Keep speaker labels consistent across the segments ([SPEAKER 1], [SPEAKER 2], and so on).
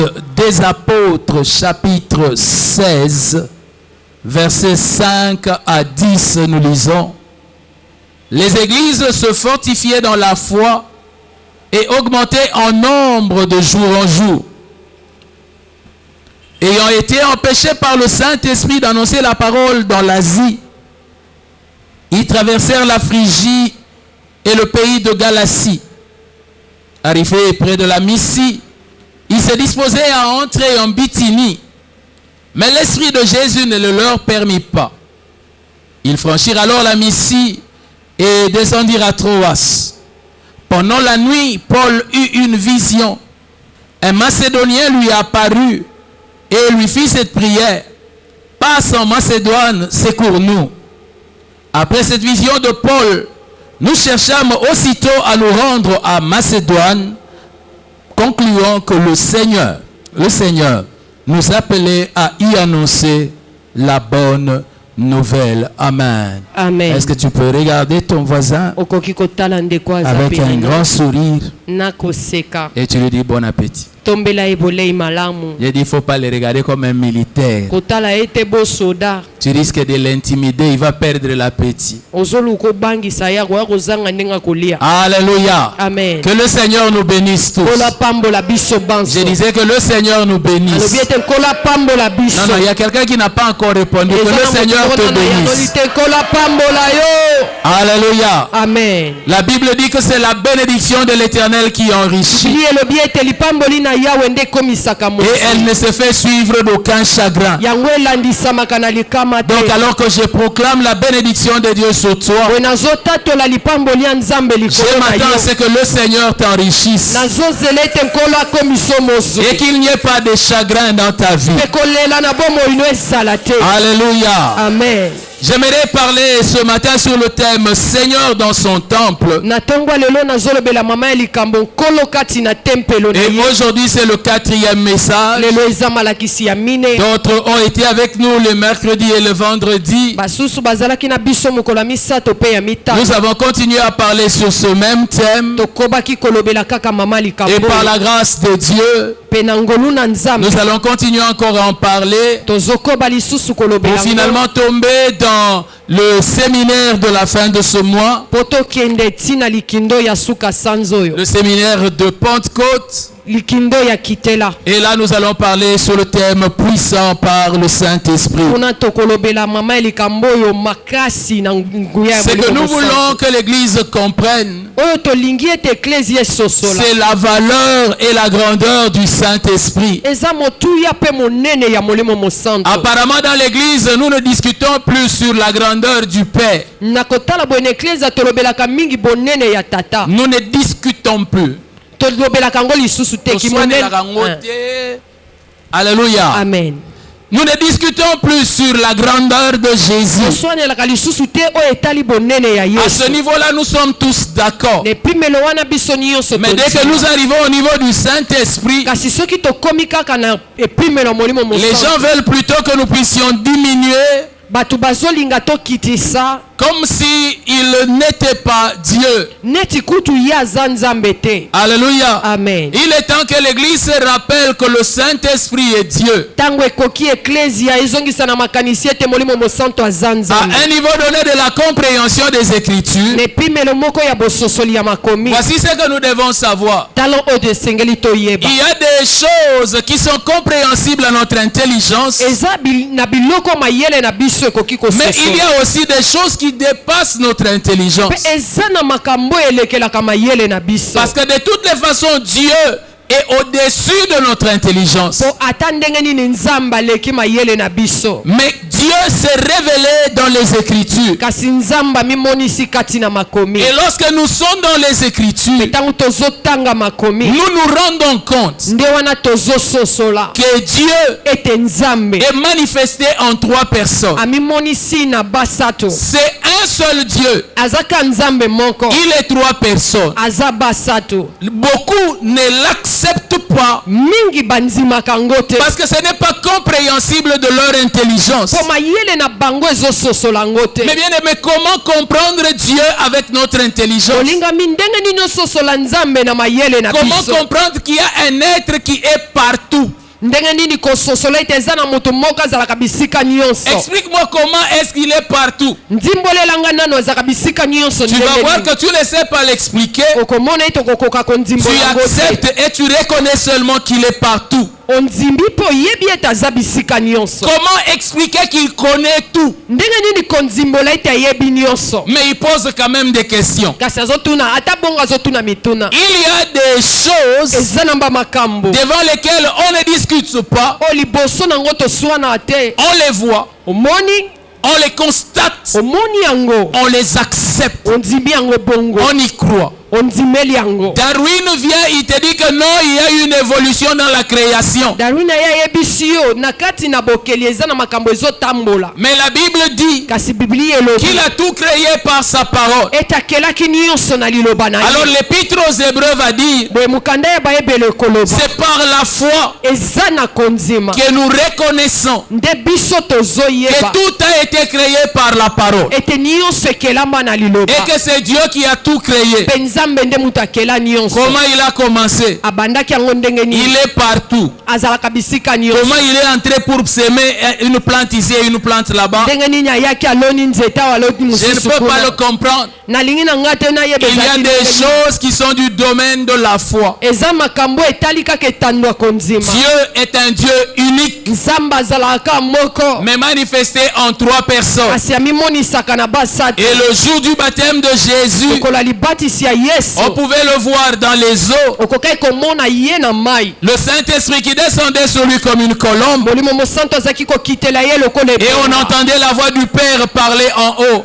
[SPEAKER 1] Actes des Apôtres, chapitre 16, versets 5 à 10, nous lisons. Les églises se fortifiaient dans la foi et augmentaient en nombre de jour en jour. Ayant été empêchés par le Saint-Esprit d'annoncer la parole dans l'Asie, ils traversèrent la Phrygie et le pays de Galatie. Arrivés près de la Mysie, ils se disposaient à entrer en Bithynie, mais l'Esprit de Jésus ne le leur permit pas. Ils franchirent alors la Mysie et descendirent à Troas. Pendant la nuit, Paul eut une vision. Un Macédonien lui apparut et lui fit cette prière. « Passe en Macédoine, secours-nous. » Après cette vision de Paul, nous cherchâmes aussitôt à nous rendre à Macédoine, concluant que le Seigneur nous appelait à y annoncer la bonne nouvelle. Amen.
[SPEAKER 2] Amen.
[SPEAKER 1] Est-ce que tu peux regarder ton voisin avec un grand sourire et tu lui dis bon appétit? Il dit il ne faut pas le regarder comme un militaire. Tu risques de l'intimider, il va perdre l'appétit. Alléluia.
[SPEAKER 2] Amen.
[SPEAKER 1] Que le Seigneur nous bénisse tous. Je disais que le Seigneur nous bénisse. Non, il y a quelqu'un qui n'a pas encore répondu. Que le Seigneur te bénisse. Alléluia.
[SPEAKER 2] Amen.
[SPEAKER 1] La Bible dit que c'est la bénédiction de l'Éternel qui enrichit. Et elle ne se fait suivre d'aucun chagrin. Donc alors que je proclame la bénédiction de Dieu sur toi, je m'attends à ce que le Seigneur t'enrichisse et qu'il n'y ait pas de chagrin dans ta vie. Alléluia.
[SPEAKER 2] Amen.
[SPEAKER 1] J'aimerais parler ce matin sur le thème Seigneur dans son temple. Et aujourd'hui c'est le 4e message. D'autres ont été avec nous le mercredi et le vendredi. Nous avons continué à parler sur ce même thème. Et par la grâce de Dieu, nous allons continuer encore à en parler pour finalement tomber dans le séminaire de la fin de ce mois, le séminaire de Pentecôte. Et là nous allons parler sur le thème puissant par le Saint-Esprit. C'est que nous voulons que l'Église comprenne, c'est la valeur et la grandeur du Saint-Esprit. Apparemment dans l'Église nous ne discutons plus sur la grandeur du Père. Nous ne discutons plus. Alléluia.
[SPEAKER 2] Amen.
[SPEAKER 1] Nous ne discutons plus sur la grandeur de Jésus. À ce niveau-là, nous sommes tous d'accord. Mais dès que nous arrivons au niveau du Saint-Esprit, les gens veulent plutôt que nous puissions diminuer, comme si il n'était pas Dieu. Alléluia.
[SPEAKER 2] Amen.
[SPEAKER 1] Il est temps que l'Église se rappelle que le Saint-Esprit est Dieu. À un niveau donné de la compréhension des Écritures, voici ce que nous devons savoir. Il y a des choses qui sont compréhensibles à notre intelligence, mais il y a aussi des choses qui dépassent notre intelligence. Parce que de toutes les façons, Dieu est au-dessus de notre intelligence. Mais Dieu s'est révélé dans les Écritures. Et lorsque nous sommes dans les Écritures, nous nous rendons compte que Dieu est manifesté en 3 personnes. C'est un seul Dieu. Il est 3 personnes. Beaucoup ne l'acceptent pas pas. Parce que ce n'est pas compréhensible de leur intelligence.
[SPEAKER 2] Mais
[SPEAKER 1] bien aimé, comment comprendre Dieu avec notre intelligence? Comment comprendre qu'il y a un être qui est partout? Explique-moi comment est-ce qu'il est partout. Tu vas voir que tu ne sais pas l'expliquer. Tu acceptes et tu reconnais seulement qu'il est partout. Comment expliquer qu'il connaît tout? Mais il pose quand même des questions. Il y a des choses devant lesquelles on ne discute pas. On les voit. On les constate. On les accepte. On y croit. Darwin vient, il te dit que non, il y a une évolution dans la création. Mais la Bible dit qu'il a tout créé par sa parole. Alors l'épître aux Hébreux va dire, c'est par la foi que nous reconnaissons que tout a été créé par la parole. Et que c'est Dieu qui a tout créé. Comment il a commencé? Il est partout. Comment il est entré pour semer une plante ici et une plante là-bas? Je ne peux pas le comprendre. Il y a des choses qui sont du domaine de la foi. Dieu est un Dieu unique, mais manifesté en 3 personnes. Et le jour du baptême de Jésus, on pouvait le voir dans les eaux. Le Saint-Esprit qui descendait sur lui comme une colombe. Et on entendait la voix du Père parler en haut.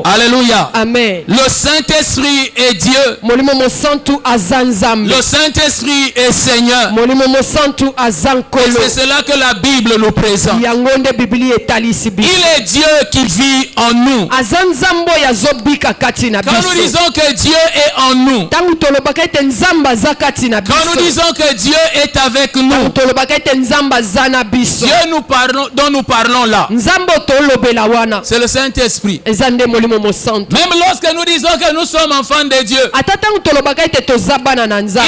[SPEAKER 1] Alléluia.
[SPEAKER 2] Amen.
[SPEAKER 1] Le Saint-Esprit est Dieu. Le Saint-Esprit est Seigneur. Et c'est cela que la Bible nous présente. Il est Dieu qui vit en nous. Quand nous disons que Dieu est en nous, quand nous disons que Dieu est avec nous, Dieu dont nous parlons là, c'est le Saint-Esprit. Même lorsque nous disons que nous sommes enfants de Dieu,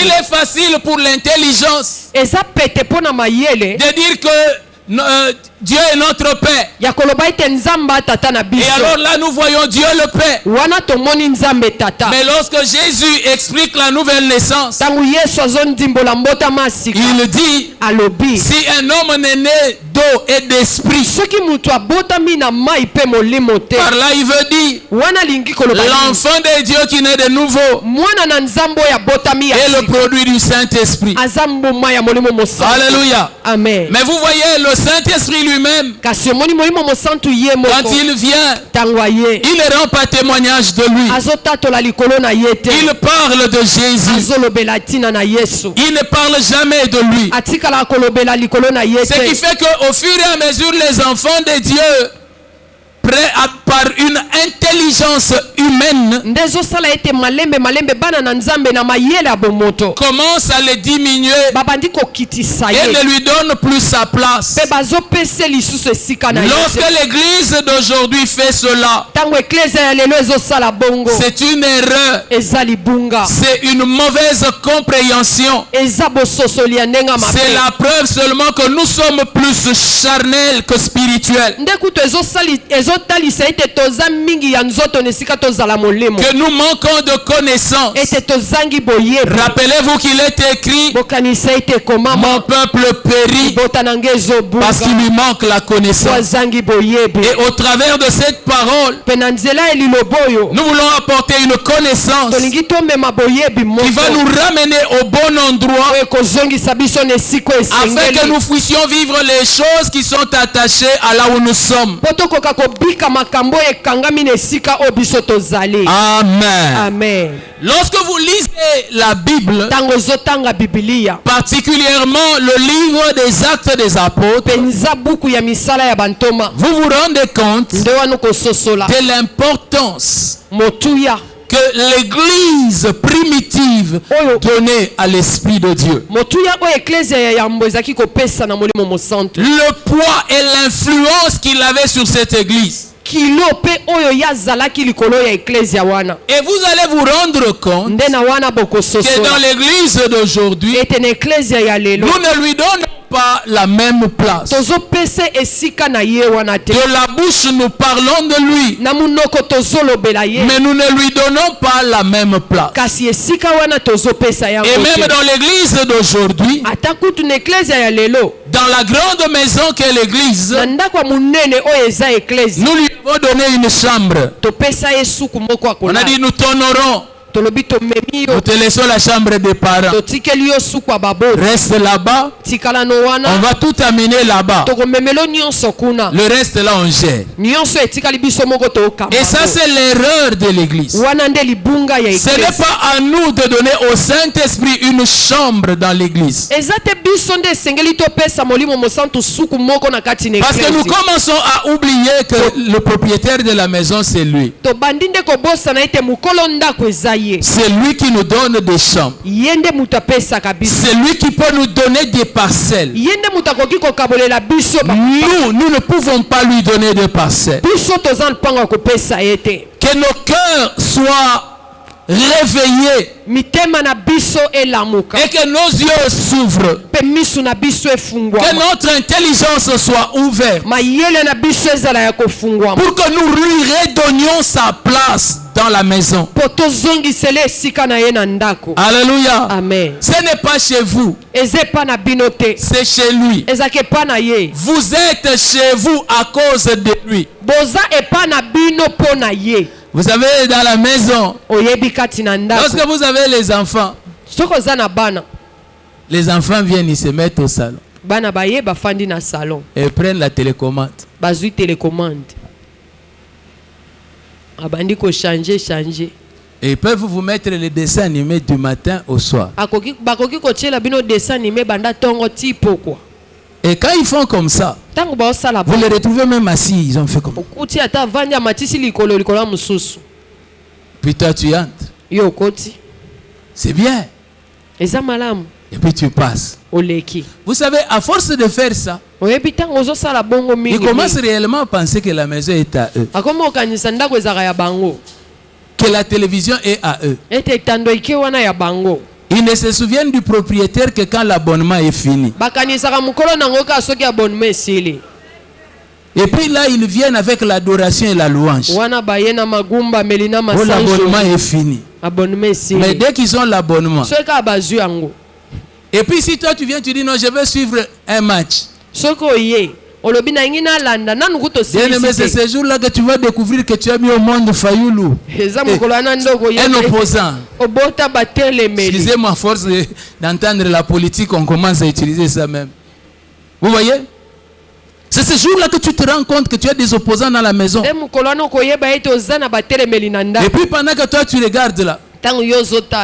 [SPEAKER 1] il est facile pour l'intelligence de dire que Dieu est notre Père. Et alors là nous voyons Dieu le Père. Mais lorsque Jésus explique la nouvelle naissance, il dit, si un homme n'est né d'eau et d'esprit, par là il veut dire l'enfant de Dieu qui naît de nouveau est le produit du Saint-Esprit. Alléluia.
[SPEAKER 2] Amen.
[SPEAKER 1] Mais vous voyez, le Saint-Esprit lui-même, quand il vient, il ne rend pas témoignage de lui. Il parle de Jésus. Il ne parle jamais de lui. Ce qui fait qu'au fur et à mesure, les enfants de Dieu, par une intelligence humaine, commence à les diminuer et ne lui donne plus sa place. Lorsque l'église d'aujourd'hui fait cela, c'est une erreur, c'est une mauvaise compréhension. C'est la preuve seulement que nous sommes plus charnels que spirituels, que nous manquons de connaissances. Rappelez-vous qu'il est écrit, mon peuple périt parce qu'il lui manque la connaissance. Et au travers de cette parole, nous voulons apporter une connaissance qui va nous ramener au bon endroit, afin que nous puissions vivre les choses qui sont attachées à là où nous sommes. Amen.
[SPEAKER 2] Amen.
[SPEAKER 1] Lorsque vous lisez la Bible, particulièrement le livre des Actes des Apôtres, vous vous rendez compte de l'importance que l'église primitive donnait à l'Esprit de Dieu. Le poids et l'influence qu'il avait sur cette église. Et vous allez vous rendre compte que dans l'église d'aujourd'hui, nous ne lui donnons pas la même place. De la bouche nous parlons de lui, mais nous ne lui donnons pas la même place. Et même dans l'église d'aujourd'hui, dans la grande maison qu'est l'église, nous lui avons donné une chambre. On a dit nous t'honorons. Nous te laissons la chambre des parents. Reste là-bas. On va tout amener là-bas. Le reste là on gère. Et ça c'est l'erreur de l'église. Ce n'est pas à nous de donner au Saint-Esprit une chambre dans l'église. Parce que nous commençons à oublier que le propriétaire de la maison c'est lui. C'est lui qui nous donne des chambres. C'est lui qui peut nous donner des parcelles. Nous ne pouvons pas lui donner des parcelles. Que nos cœurs soient réveillés et que nos yeux s'ouvrent, que notre intelligence soit ouverte pour que nous lui redonnions sa place dans la maison. Alléluia. Amen. Ce n'est pas chez vous, c'est chez lui. Vous êtes chez vous à cause de lui. Vous savez, dans la maison, lorsque vous avez les enfants viennent, ils se mettent au salon et prennent la télécommande. Et ils peuvent vous mettre les dessins animés du matin au soir. Et quand ils font comme ça, vous les retrouvez même assis, ils ont fait comme ça. Puis toi tu entres. C'est bien. Et puis tu passes. Vous savez, à force de faire ça, ils commencent réellement à penser que la maison est à eux. Que la télévision est à eux. Ils ne se souviennent du propriétaire que quand l'abonnement est fini. Et puis là, ils viennent avec l'adoration et la louange. Oh, l'abonnement est fini. Mais dès qu'ils ont l'abonnement. Et puis si toi tu viens, tu dis non, je vais suivre un match. Bien-aimé, c'est ce jour-là que tu vas découvrir que tu as mis au monde Fayoulou, un opposant. Excusez-moi, à force d'entendre la politique, on commence à utiliser ça même. Vous voyez? C'est ce jour-là que tu te rends compte que tu as des opposants dans la maison. Et puis pendant que toi tu regardes là,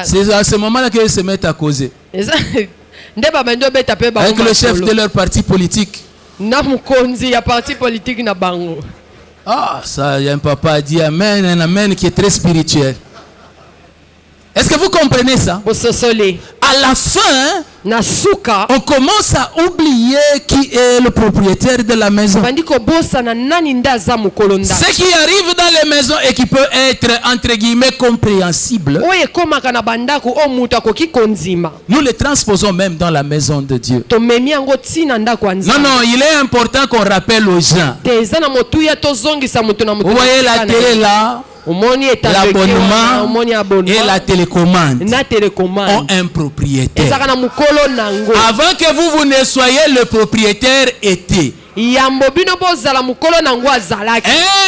[SPEAKER 1] c'est à ce moment-là qu'ils se mettent à causer avec le chef de leur parti politique. Ah, ça, il y a un papa a dit amen, un amen qui est très spirituel. Est-ce que vous comprenez ça? À la fin, on commence à oublier qui est le propriétaire de la maison. Ce qui arrive dans les maisons et qui peut être entre guillemets compréhensible, nous les transposons même dans la maison de Dieu. Non, il est important qu'on rappelle aux gens. Vous voyez la télé là, l'abonnement et la télécommande ont un propriétaire. Avant que vous ne soyez le propriétaire était. Un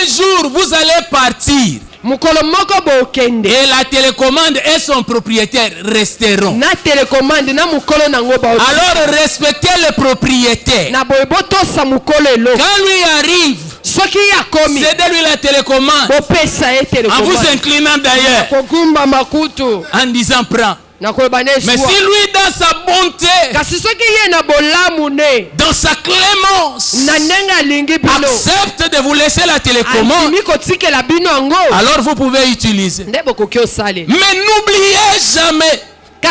[SPEAKER 1] jour vous allez partir. Et la télécommande et son propriétaire resteront. Alors respectez le propriétaire. Quand lui arrive, cédez-lui la télécommande en vous inclinant d'ailleurs, en disant prends. Mais si lui, dans sa bonté, dans sa clémence, accepte de vous laisser la télécommande, alors vous pouvez utiliser. Mais n'oubliez jamais que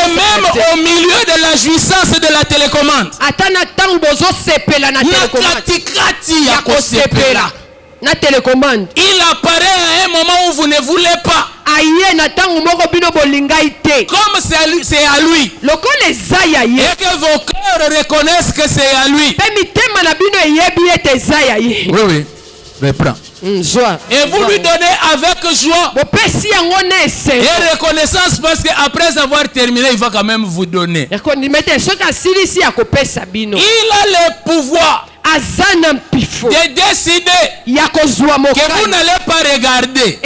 [SPEAKER 1] même au milieu de la jouissance de la télécommande, il apparaît à un moment où vous ne voulez pas. Comme c'est à lui. Et que vos cœurs reconnaissent que c'est à lui. Oui, oui. Reprends. Et vous lui donnez avec joie et reconnaissance, parce qu'après avoir terminé, il va quand même vous donner. Il a le pouvoir de décider que vous n'allez pas regarder.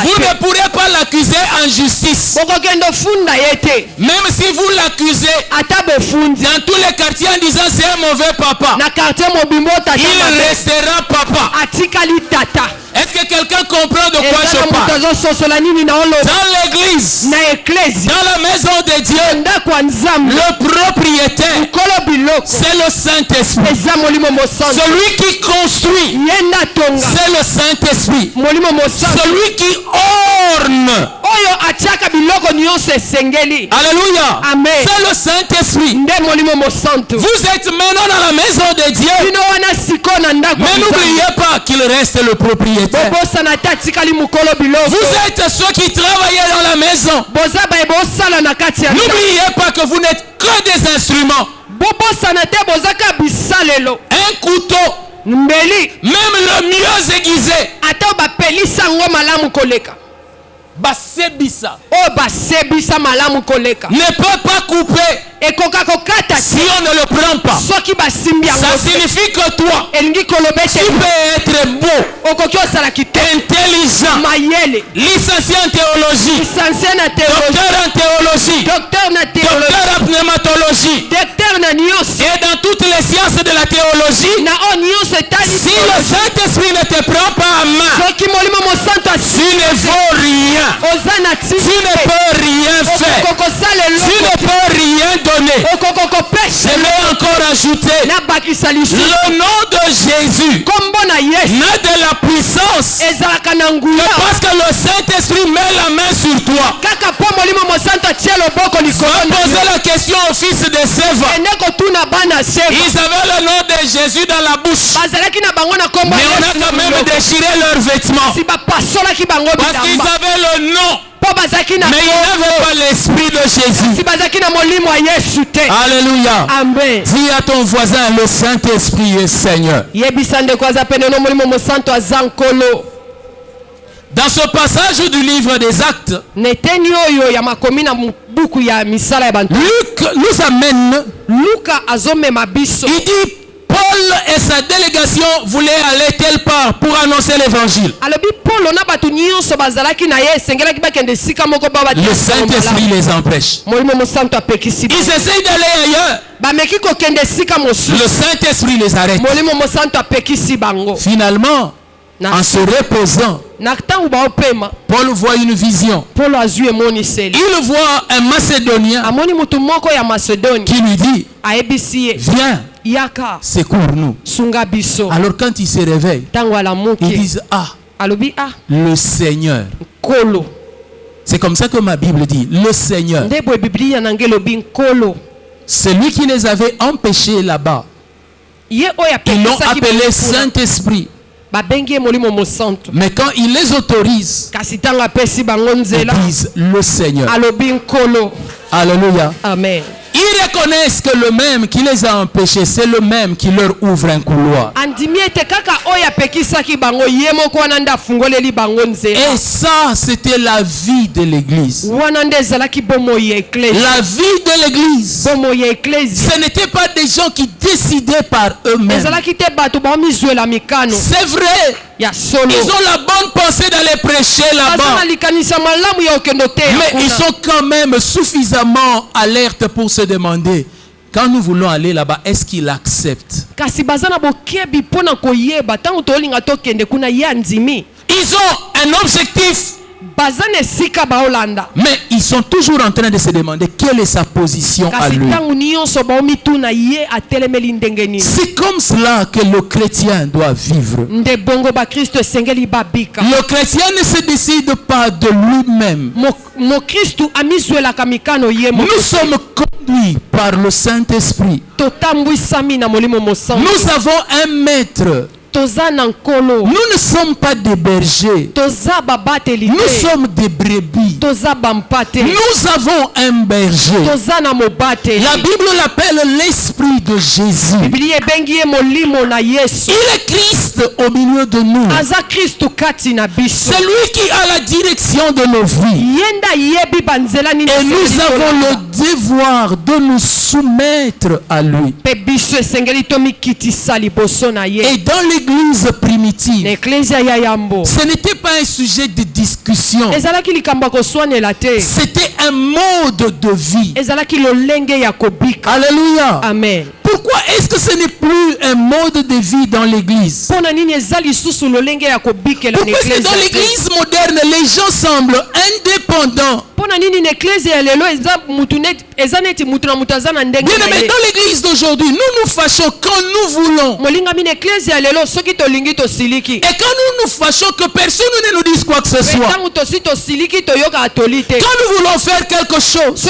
[SPEAKER 1] Vous ne pourrez pas l'accuser en justice. Même si vous l'accusez dans tous les quartiers en disant c'est un mauvais papa, il restera papa. Est-ce que quelqu'un comprend de quoi je parle? Dans l'église, dans la maison de Dieu, le propriétaire, c'est le Saint-Esprit. Celui qui construit, c'est le Saint-Esprit. Celui qui orne, alléluia, c'est le Saint-Esprit. Vous êtes maintenant dans la maison de Dieu, mais n'oubliez pas qu'il reste le propriétaire. Vous êtes ceux qui travaillent dans la maison. N'oubliez pas que vous n'êtes que des instruments. Un couteau, même le mieux aiguisé, ne peut pas couper si on ne le prend pas. Ça signifie que toi, tu peux être beau, intelligent, licencié en théologie, docteur en théologie, docteur en pneumatologie, et dans toutes les sciences de la théologie. Si le Saint-Esprit ne te prend pas en main, tu ne vaux rien. Tu ne peux rien faire. Tu ne peux rien donner. Je vais encore ajouter le nom de Jésus n'a de la puissance que parce que le Saint-Esprit met la main sur toi. Poser la question au fils de Séva. Ils avaient le nom de Jésus dans la bouche, mais on a quand même déchiré leurs vêtements parce qu'ils avaient le nom, mais ils n'avaient pas l'esprit de Jésus. Alléluia. Amen. Dis à ton voisin, le Saint-Esprit est Seigneur. Dans ce passage du livre des Actes, Luc nous amène, il dit Paul et sa délégation voulaient aller telle part pour annoncer l'évangile. Le Saint-Esprit les empêche. Ils essayent d'aller ailleurs. Le Saint-Esprit les arrête. Finalement, en se reposant, Paul voit une vision. Il voit un Macédonien qui lui dit, viens, secours-nous. Alors quand il se réveille, ils disent, le Seigneur. C'est comme ça que ma Bible dit, le Seigneur. Celui qui les avait empêchés là-bas, ils l'ont appelé Saint-Esprit. Mais quand il les autorise, ils disent le Seigneur. Alléluia. Amen. Ils reconnaissent que le même qui les a empêchés, c'est le même qui leur ouvre un couloir. Et ça, c'était la vie de l'église. La vie de l'église, ce n'était pas des gens qui décidaient par eux-mêmes. C'est vrai. Ils ont la bonne pensée d'aller prêcher là-bas, mais ils sont quand même suffisamment alertes pour se demander, quand nous voulons aller là-bas, est-ce qu'ils acceptent? Ils ont un objectif Mais ils sont toujours en train de se demander quelle est sa position à lui. C'est comme cela que le chrétien doit vivre. Le chrétien ne se décide pas de lui-même. Nous sommes conduits par le Saint-Esprit. Nous avons un maître. Nous ne sommes pas des bergers. Nous sommes des brebis. Nous avons un berger. La Bible l'appelle l'Esprit de Jésus. Il est Christ au milieu de nous. C'est lui qui a la direction de nos vies. Et nous avons le devoir de nous soumettre à lui. Et dans l'église primitive, ce n'était pas un sujet de discussion. C'était un mode de vie. Alléluia.
[SPEAKER 2] Amen.
[SPEAKER 1] Pourquoi est-ce que ce n'est plus un mode de vie dans l'église? Pourquoi est-ce que dans l'église moderne, les gens semblent indépendants? Bien aimé, dans l'église d'aujourd'hui, nous nous fâchons quand nous voulons. Et quand nous nous fâchons que personne ne nous dise quoi que ce soit. Quand nous voulons faire quelque chose,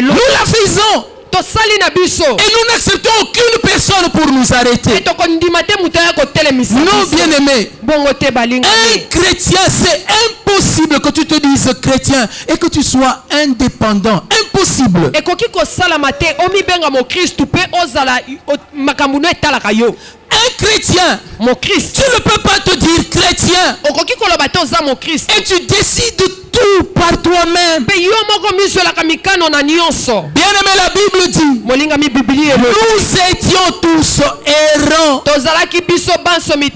[SPEAKER 1] nous la faisons. Et nous n'acceptons aucune personne pour nous arrêter. Non, bien aimé, un chrétien, c'est impossible que tu te dises chrétien et que tu sois indépendant. Impossible. Un chrétien, tu ne peux pas te dire chrétien et tu décides tout par toi-même. Bien aimé, la Bible dit, nous étions tous errants.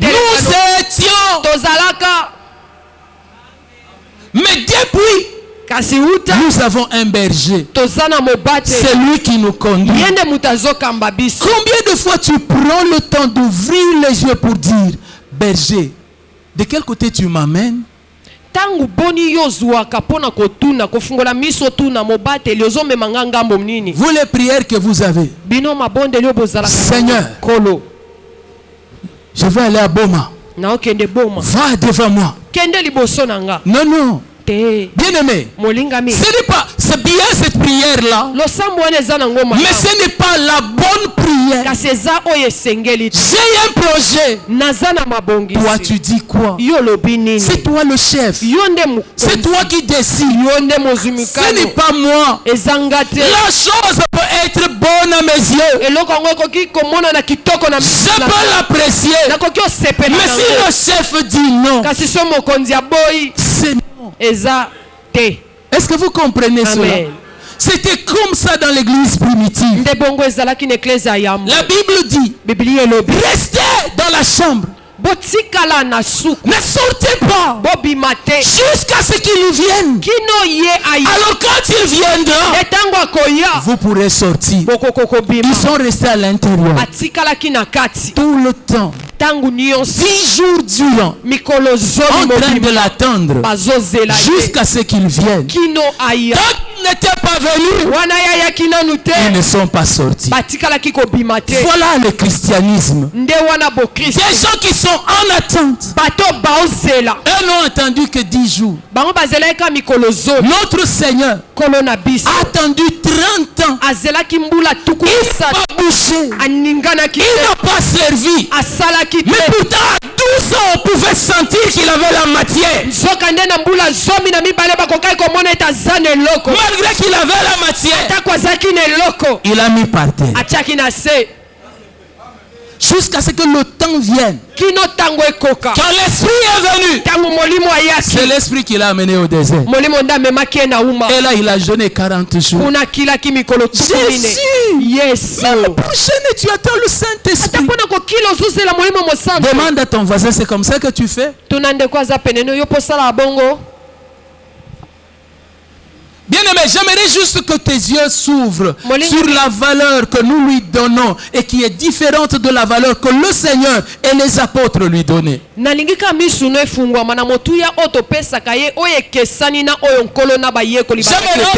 [SPEAKER 1] Nous étions. Mais depuis, nous avons un berger. C'est lui qui nous conduit. Combien de fois tu prends le temps d'ouvrir les yeux pour dire, berger, de quel côté tu m'amènes? Vous, les prières que vous avez, Seigneur, je vais aller à Boma. Va devant moi. Non, non. Bien aimé, c'est bien cette prière-là, mais ce n'est pas la bonne prière. J'ai un projet. Toi, tu dis quoi? C'est toi le chef. C'est toi qui décides. Ce n'est pas moi. La chose peut être bonne à mes yeux. Je peux l'apprécier. Mais si le chef dit non, c'est non. Est-ce que vous comprenez cela? C'était comme ça dans l'église primitive. La Bible dit, restez dans la chambre. Ne sortez pas jusqu'à ce qu'ils viennent. Alors quand ils viendront, vous pourrez sortir. Ils sont restés à l'intérieur tout le temps. 10 jours durant, en train de l'attendre jusqu'à ce qu'ils viennent. Tant qu'ils n'étaient pas venus, ils ne sont pas sortis. Voilà le christianisme. Des gens qui sont en attente. Eux n'ont attendu que 10 jours. Notre Seigneur a attendu 30 ans. Il n'a pas bougé. Il n'a pas servi. Mais pourtant, à 12 ans, on pouvait sentir qu'il avait la matière. Malgré qu'il avait la matière, il a mis par terre. Jusqu'à ce que le temps vienne. Quand l'esprit est venu, c'est l'esprit qui l'a amené au désert. Et là, il a jeûné 40 jours. Jésus, même pour jeûner, tu attends le Saint-Esprit. Demande à ton voisin, c'est comme ça que tu fais? Bien aimé, J'aimerais juste que tes yeux s'ouvrent sur la valeur que nous lui donnons et qui est différente de la valeur que le Seigneur et les apôtres lui donnaient. J'aimerais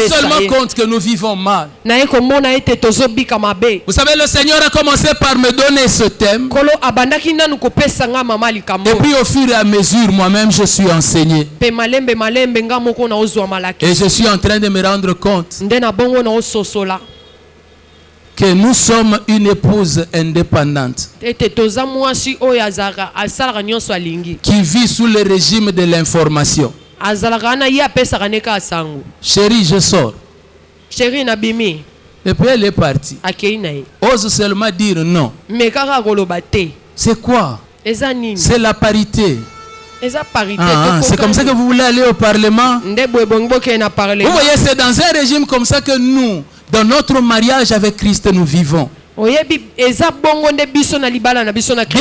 [SPEAKER 1] seulement compte que nous vivons mal. Vous savez, le Seigneur a commencé par me donner ce thème. Et puis au fur et à mesure, moi-même, je suis enseigné. Et je suis en train de me rendre compte que nous sommes une épouse indépendante qui vit sous le régime de l'information. Chérie, je sors. Et puis elle est partie. Ose seulement dire non. C'est quoi? C'est la parité. C'est comme ça que vous voulez aller au Parlement? Vous voyez, c'est dans un régime comme ça que nous, dans notre mariage avec Christ, nous vivons. Bien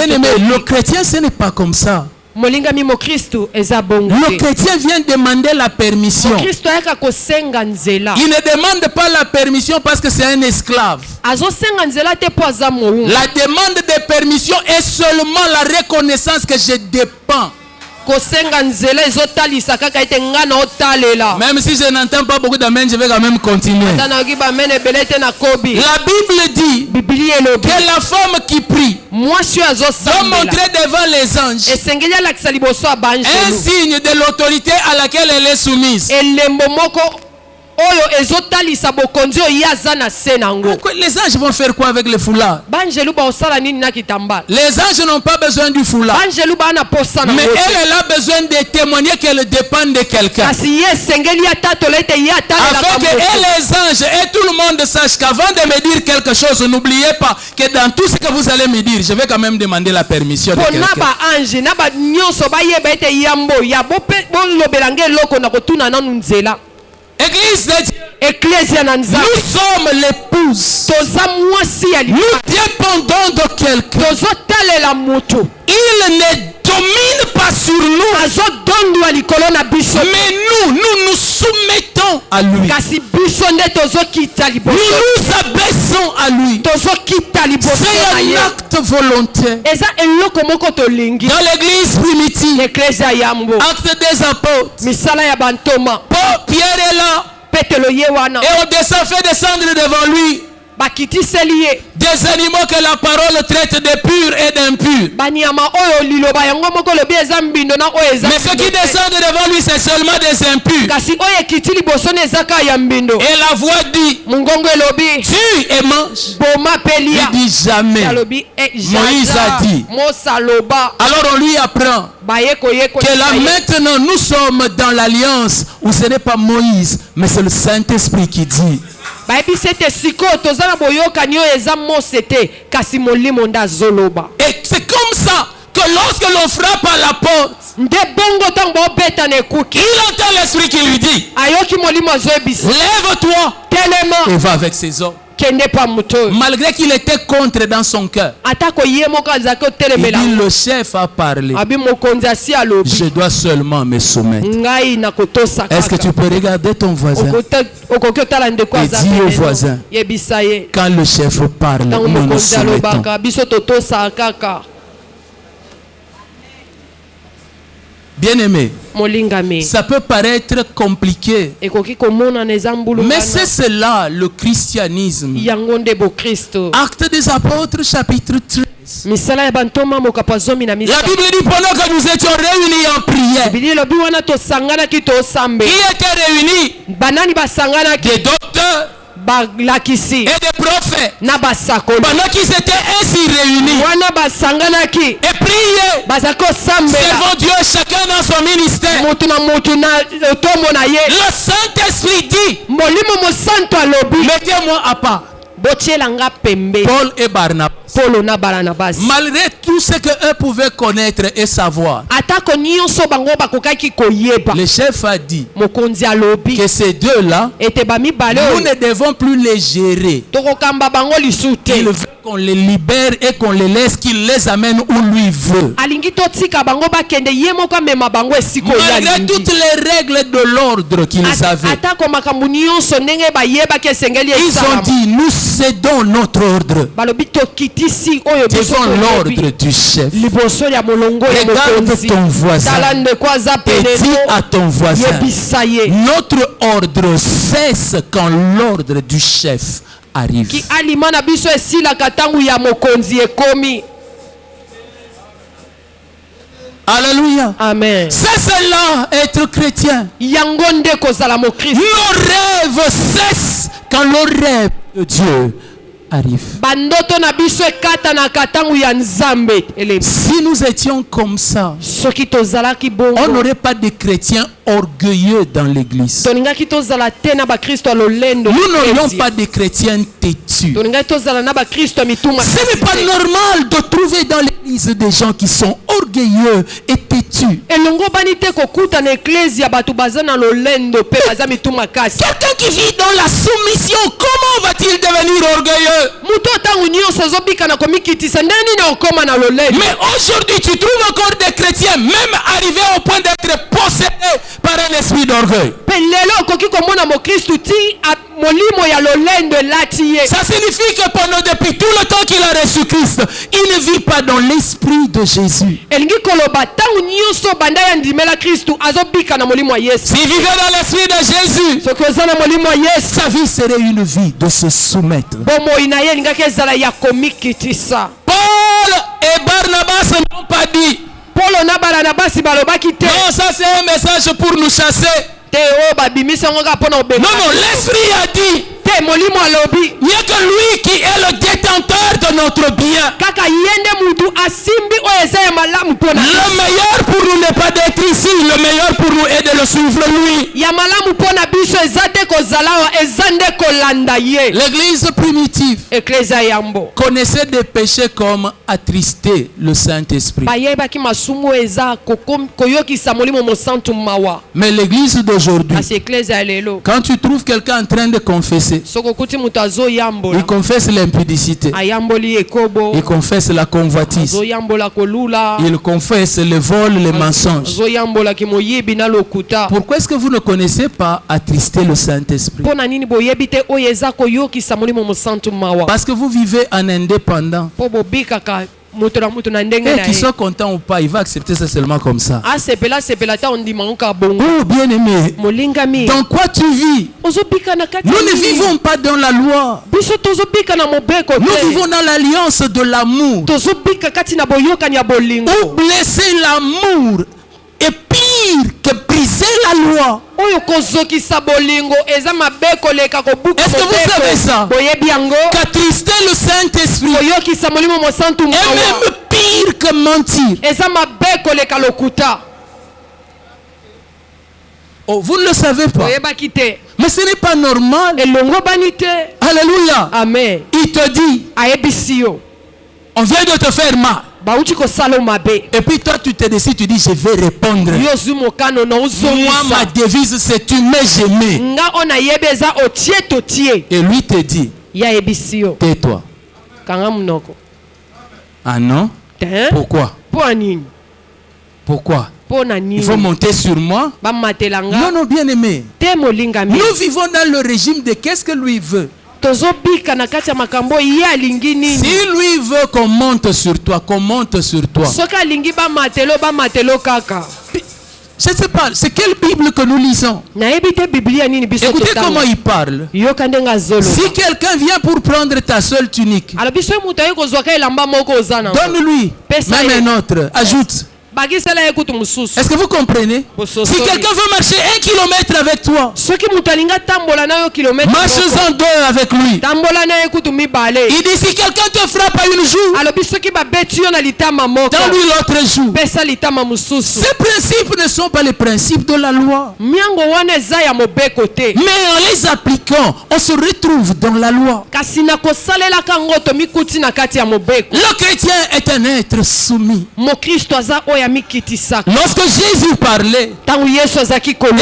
[SPEAKER 1] aimé, le chrétien, ce n'est pas comme ça. Le chrétien vient demander la permission. Il ne demande pas la permission parce que c'est un esclave. La demande de permission est seulement la reconnaissance que je dépends. Même si je n'entends pas beaucoup d'amen, je vais quand même continuer. La Bible dit que la femme qui prie doit montrer devant les anges un signe de l'autorité à laquelle elle est soumise. Les anges vont faire quoi avec le foulard? Les anges n'ont pas besoin du foulard. Mais elle a besoin de témoigner qu'elle dépend de quelqu'un. Afin que les anges et tout le monde sachent qu'avant de me dire quelque chose, n'oubliez pas que dans tout ce que vous allez me dire, je vais quand même demander la permission de quelqu'un. Église de Dieu, nous sommes l'épouse. Nous dépendons de quelqu'un. Il ne domine pas sur nous. Mais nous nous soumettons à lui. Nous nous abaissons à lui. C'est un acte volontaire. Dans l'église primitive, acte des apôtres, Pierre est là. Et on fait descendre devant lui des animaux que la parole traite de purs et d'impurs. Mais ceux qui descendent devant lui, c'est seulement des impurs. Et la voix dit, tue et mange. Il dit jamais. Moïse a dit. Alors on lui apprend que là maintenant nous sommes dans l'alliance où ce n'est pas Moïse, mais c'est le Saint-Esprit qui dit. Et c'est comme ça que lorsque l'on frappe à la porte, il entend l'Esprit qui lui dit, lève-toi et va avec ces hommes. Malgré qu'il était contre dans son cœur, il dit, le chef a parlé, je dois seulement me soumettre. Est-ce que tu peux regarder ton voisin et dire au voisin, quand le chef parle, nous nous soumettons. Bien-aimé, ça peut paraître compliqué, mais c'est cela le christianisme. Actes des apôtres, chapitre 13. La Bible dit pendant que nous étions réunis en prière, qui était réunis? Des docteurs et des prophètes. Pendant qu'ils étaient ainsi réunis et priaient, servant Dieu chacun dans son ministère, le Saint-Esprit dit, mettez-moi à part Paul et Barnabas. Malgré tout ce qu'eux pouvaient connaître et savoir, le chef a dit que ces deux-là, nous ne devons plus les gérer. Il veut qu'on les libère et qu'on les laisse, qu'il les amène où lui veut.
[SPEAKER 2] Malgré
[SPEAKER 1] toutes les règles de l'ordre qu'ils avaient, ils ont dit, nous cédons notre ordre devant l'ordre du chef. Regarde ton voisin et dis à ton voisin, notre ordre cesse quand l'ordre du chef arrive. Alléluia.
[SPEAKER 2] Amen.
[SPEAKER 1] C'est cela être chrétien. Nos rêves cessent quand le rêve de Dieu arrive. Si nous étions comme ça, on n'aurait pas de chrétiens orgueilleux dans l'église. Nous n'aurions pas de chrétiens têtus. Ce n'est pas normal de trouver dans l'église des gens qui sont orgueilleux et têtus. Quelqu'un qui vit dans la soumission, comment va-t-il devenir orgueilleux? Mais aujourd'hui, tu trouves encore des chrétiens, même arrivés au point d'être possédés par un esprit d'orgueil. Ça signifie que pendant depuis tout le temps qu'il a reçu Christ, il ne vit pas dans l'esprit de Jésus. S'il vivait dans l'esprit de Jésus, sa vie serait une vie de se soumettre. Paul et Barnabas n'ont pas dit, non, ça c'est un message pour nous chasser. Non, l'esprit a dit, il n'y a que lui qui est le détenteur de notre bien. Le meilleur pour nous n'est pas d'être ici, le meilleur pour nous est de le suivre lui. L'église primitive connaissait des péchés comme attrister le Saint-Esprit. Mais l'église d'aujourd'hui, quand tu trouves quelqu'un en train de confesser, il confesse l'impudicité, il confesse la convoitise, il confesse le vol, les mensonges. Pourquoi est-ce que vous ne connaissez pas attrister le Saint-Esprit? Parce que vous vivez en indépendant. Et qu'ils soient contents ou pas, il va accepter ça seulement comme ça. Oh bien aimé, dans quoi tu vis? Nous ne vivons pas dans la loi. Nous vivons dans l'alliance de l'amour. Ou blesser l'amour est pire que briser la loi. Est-ce que vous savez ça? Qu'attrister le Saint-Esprit est même pire que mentir. Oh, vous ne le savez pas. Mais ce n'est pas normal. Alléluia.
[SPEAKER 2] Amen.
[SPEAKER 1] Il te dit, on vient de te faire mal. Et puis toi tu te décides, tu dis je vais répondre. Moi ma devise c'est tu m'as j'aimé. Et lui te dit, tais-toi. Ah non? Pourquoi? Pourquoi? Il faut monter sur moi? Non, non, bien aimé. Nous vivons dans le régime de qu'est-ce que lui veut. Si lui veut qu'on monte sur toi, qu'on monte sur toi. Je ne sais pas, c'est quelle Bible que nous lisons? Écoutez comment il parle. Si quelqu'un vient pour prendre ta seule tunique, donne-lui même un autre, ajoute. Est-ce que vous comprenez? Si quelqu'un veut marcher 1 kilomètre avec toi, marche-en 2 avec lui. Il dit si quelqu'un te frappe à une joue, donne-lui l'autre joue. Ces principes ne sont pas les principes de la loi. Mais en les appliquant, on se retrouve dans la loi. Le chrétien est un être soumis. Lorsque Jésus parlait, et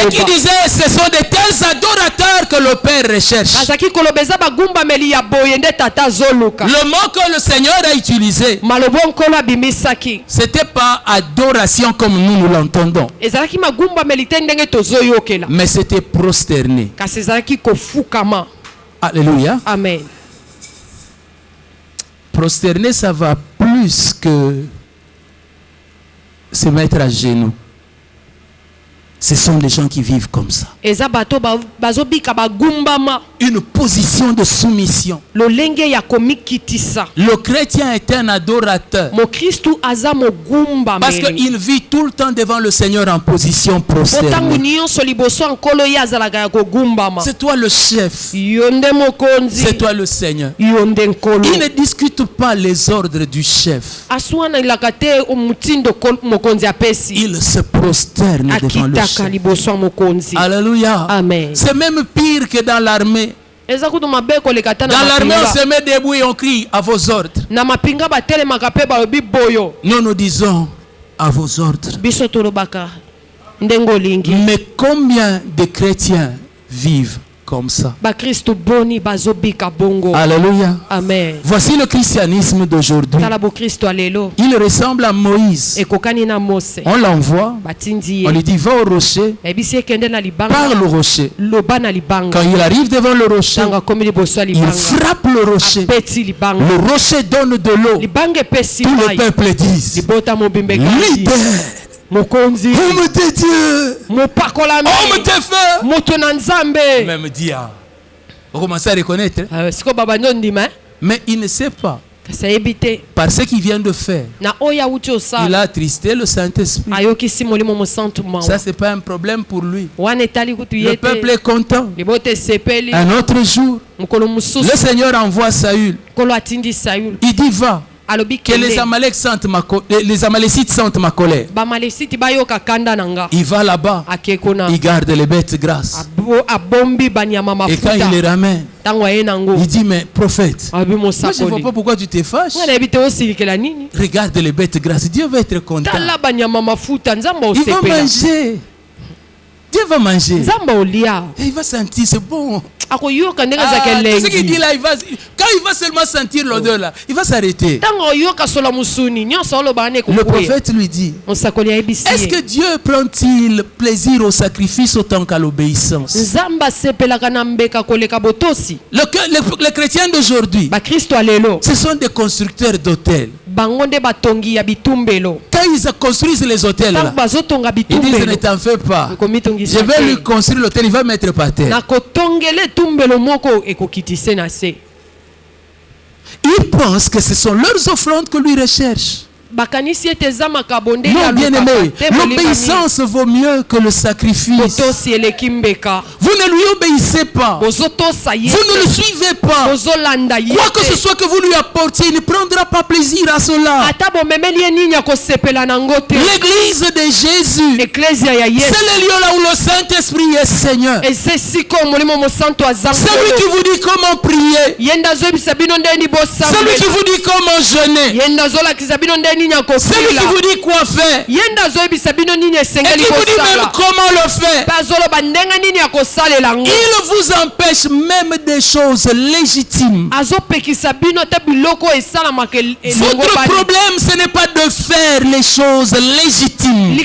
[SPEAKER 1] qui disait ce sont de tels adorateurs que le Père recherche. Le mot que le Seigneur a utilisé, c'était pas adoration comme nous l'entendons, mais c'était prosterné. Alléluia.
[SPEAKER 2] Amen.
[SPEAKER 1] Prosterner, ça va plus que se mettre à genoux. Ce sont des gens qui vivent comme ça. Une position de soumission. Le chrétien est un adorateur. Parce qu'il vit tout le temps devant le Seigneur en position prosternée. C'est toi le chef. C'est toi le Seigneur. Il ne discute pas les ordres du chef. Il se prosterne devant le chef. Alléluia.
[SPEAKER 2] Amen.
[SPEAKER 1] C'est même pire que dans l'armée. Dans l'armée, on se met debout et on crie à vos ordres. Nous disons à vos ordres. Mais combien de chrétiens vivent comme ça? Alléluia.
[SPEAKER 2] Amen.
[SPEAKER 1] Voici le christianisme d'aujourd'hui. Il ressemble à Moïse. On l'envoie, on lui dit va au rocher, parle au rocher. Quand il arrive devant le rocher, il frappe le rocher. Le rocher donne de l'eau. Tout le peuple dit leader, homme de Dieu, homme de feu. Même dia. On commence à reconnaître. Mais il ne sait pas. Par ce qu'il vient de faire, il a attristé le Saint-Esprit. Ça, c'est pas un problème pour lui. Le peuple est content. Un autre jour, le Seigneur envoie Saül. Il dit va. Que les Amalécites sentent ma colère. Il va là-bas. Il garde les bêtes grasses. Et quand il les ramène, il dit mais prophète, moi je ne vois pas pourquoi tu te fâches. Regarde les bêtes grasses. Dieu va être content. Il va manger. Dieu va manger. Et il va sentir, c'est bon. Ce qu'il dit là, quand il va seulement sentir l'odeur là, il va s'arrêter. Le prophète lui dit, est-ce que Dieu prend-il plaisir au sacrifice autant qu'à l'obéissance? Les chrétiens d'aujourd'hui, ce sont des constructeurs d'hôtels. Quand ils construisent les hôtels là, ils disent ne t'en fais pas, je vais lui construire l'hôtel, il va mettre par terre. Ils pensent que ce sont leurs offrandes que lui recherchent. Non, bien aimé, l'obéissance vaut mieux que le sacrifice. Vous ne lui obéissez pas. Vous ne le suivez pas. Quoi que ce soit que vous lui apportiez, il ne prendra pas plaisir à cela. L'église de Jésus, c'est le lieu là où le Saint-Esprit est Seigneur. C'est lui qui vous dit comment prier. Celui qui vous dit comment jeûner. Celui qui vous dit quoi faire. Et qui vous dit même comment le faire. Il vous empêche même des choses légitimes. Votre problème, ce n'est pas de faire les choses légitimes.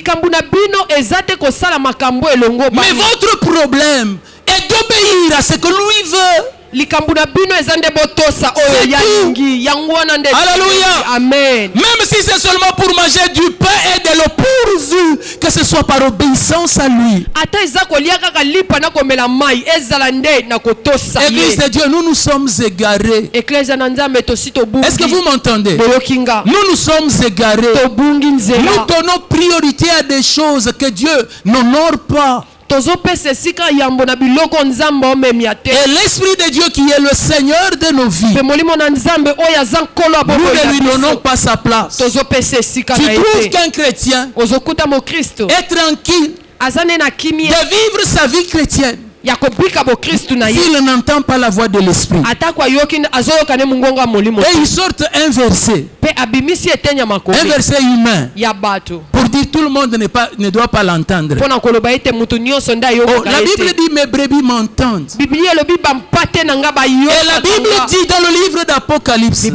[SPEAKER 1] Mais votre problème est d'obéir à ce que lui veut. Alléluia.
[SPEAKER 2] Amen.
[SPEAKER 1] Même si c'est seulement pour manger du pain et de l'eau, pourvu que ce soit par obéissance à lui. Église de Dieu, nous nous sommes égarés. Est-ce que vous m'entendez? Nous nous sommes égarés. Nous donnons priorité à des choses que Dieu n'honore pas. Et l'Esprit de Dieu qui est le Seigneur de nos vies, nous ne lui donnons pas sa place. Tu trouves qu'un chrétien est tranquille de vivre sa vie chrétienne s'il n'entend pas la voix de l'Esprit. Et il sort un verset humain pour dire dire tout le monde ne doit pas l'entendre. La Bible dit mes brebis m'entendent. Et la Bible dit dans le livre d'Apocalypse que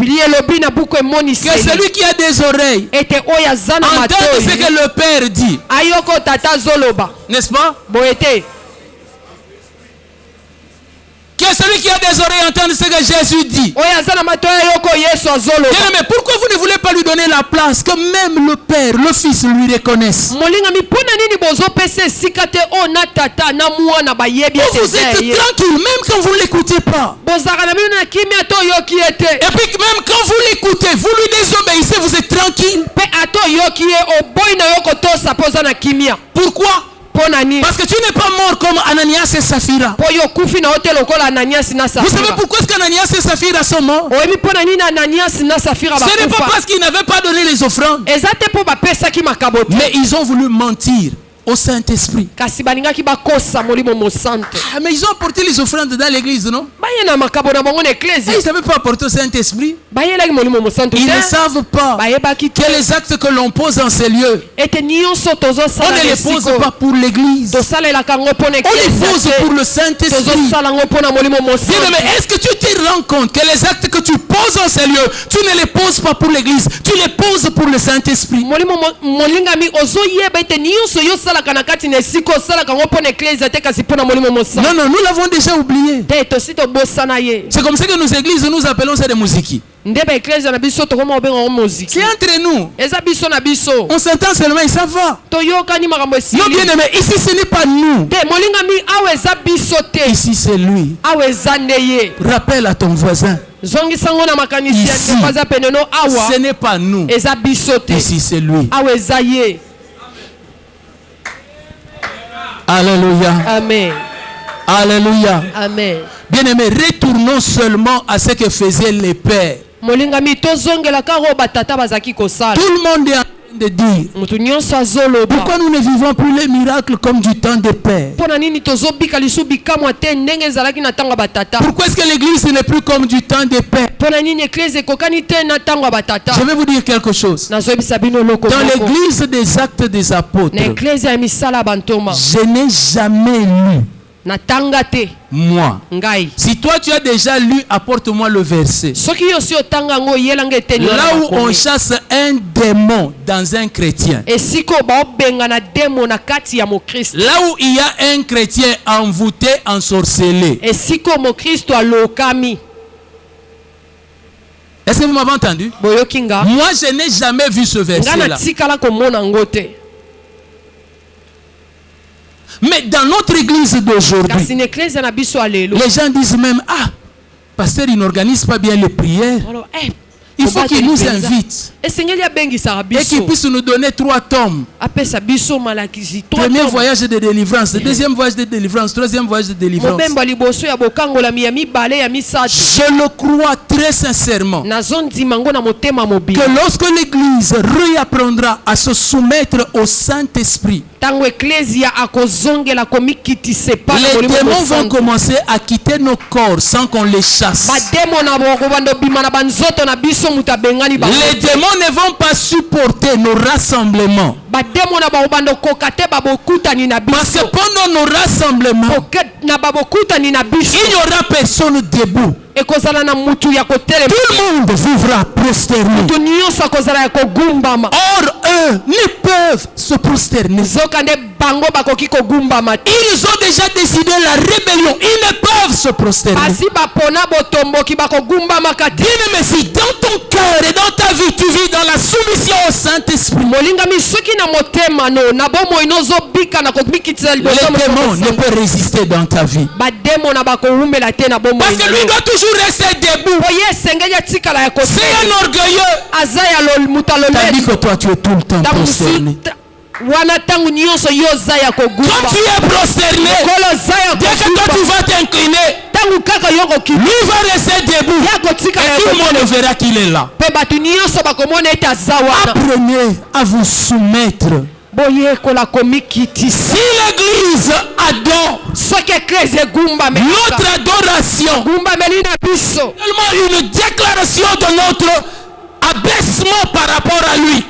[SPEAKER 1] celui qui a des oreilles entende ce que le Père dit. N'est-ce pas? Que celui qui a des oreilles entende ce que Jésus dit. Bien, mais pourquoi vous ne voulez pas lui donner la place que même le Père, le Fils lui reconnaissent? Vous êtes tranquille même quand vous ne l'écoutez pas. Et puis même quand vous l'écoutez, vous lui désobéissez, vous êtes tranquille. Pourquoi? Parce que tu n'es pas mort comme Ananias et Saphira. Vous savez pourquoi est-ce qu'Ananias et Saphira sont morts? Ce n'est pas parce qu'ils n'avaient pas donné les offrandes, mais ils ont voulu mentir au Saint-Esprit. Mais ils ont apporté les offrandes dans l'église, non? Ils ne savaient pas apporter au Saint-Esprit. Ils ne savent pas que les actes que l'on pose en ces lieux, on ne les pose pas pour l'église, on les pose pour le Saint-Esprit. Mais est-ce que tu te rends compte que les actes que tu poses en ces lieux, tu ne les poses pas pour l'église, tu les poses pour le Saint-Esprit? Non, nous l'avons déjà oublié. C'est comme ça que nos églises nous appelons ça des musiques. C'est entre nous. On s'entend seulement et ça va. Non, bien aimé, ici ce n'est pas nous. Ici c'est lui. Rappelle à ton voisin. Ici, ce n'est pas nous. Ici c'est lui. Alléluia.
[SPEAKER 2] Amen.
[SPEAKER 1] Alléluia.
[SPEAKER 2] Amen.
[SPEAKER 1] Bien-aimés, retournons seulement à ce que faisaient les pères. Tout le monde est en train de dire pourquoi nous ne vivons plus les miracles comme du temps des pères? Pourquoi est-ce que l'église n'est plus comme du temps des pères? Je vais vous dire quelque chose. Dans l'église des Actes des Apôtres, je n'ai jamais lu. Moi. Si toi tu as déjà lu, apporte-moi le verset. Là où on chasse un démon dans un chrétien. Là où il y a un chrétien envoûté, ensorcelé. Est-ce que vous m'avez entendu? Moi je n'ai jamais vu ce verset-là. Mais dans notre église d'aujourd'hui, les gens disent même, ah, pasteur, il n'organise pas bien les prières. Il faut qu'il nous invite et qu'il puisse nous donner 3 tomes. Premier voyage de délivrance, deuxième voyage de délivrance, troisième voyage de délivrance. Je le crois très sincèrement que lorsque l'église réapprendra à se soumettre au Saint-Esprit, les démons vont commencer à quitter nos corps sans qu'on les chasse. Les démons ne vont pas supporter nos rassemblements. Parce que pendant nos rassemblements, il n'y aura personne debout. Tout le monde vivra prosterné. Or, eux ne peuvent se prosterner. Ils ont déjà décidé la rébellion. Ils ne peuvent se prosterner. Mais si dans ton cœur et dans ta vie tu vis dans la soumission au Saint-Esprit, les démons ne peuvent résister dans ta vie. Parce que lui doit toujours rester debout. C'est un orgueilleux. Tandis que toi tu es tout le temps prosterné. Quand tu es prosterné, dès que toi tu vas t'incliner, lui va rester debout et tout le monde verra qu'il est là. Apprenez à vous soumettre. Si l'église adore, notre adoration, tellement une déclaration de notre abaissement par rapport à lui.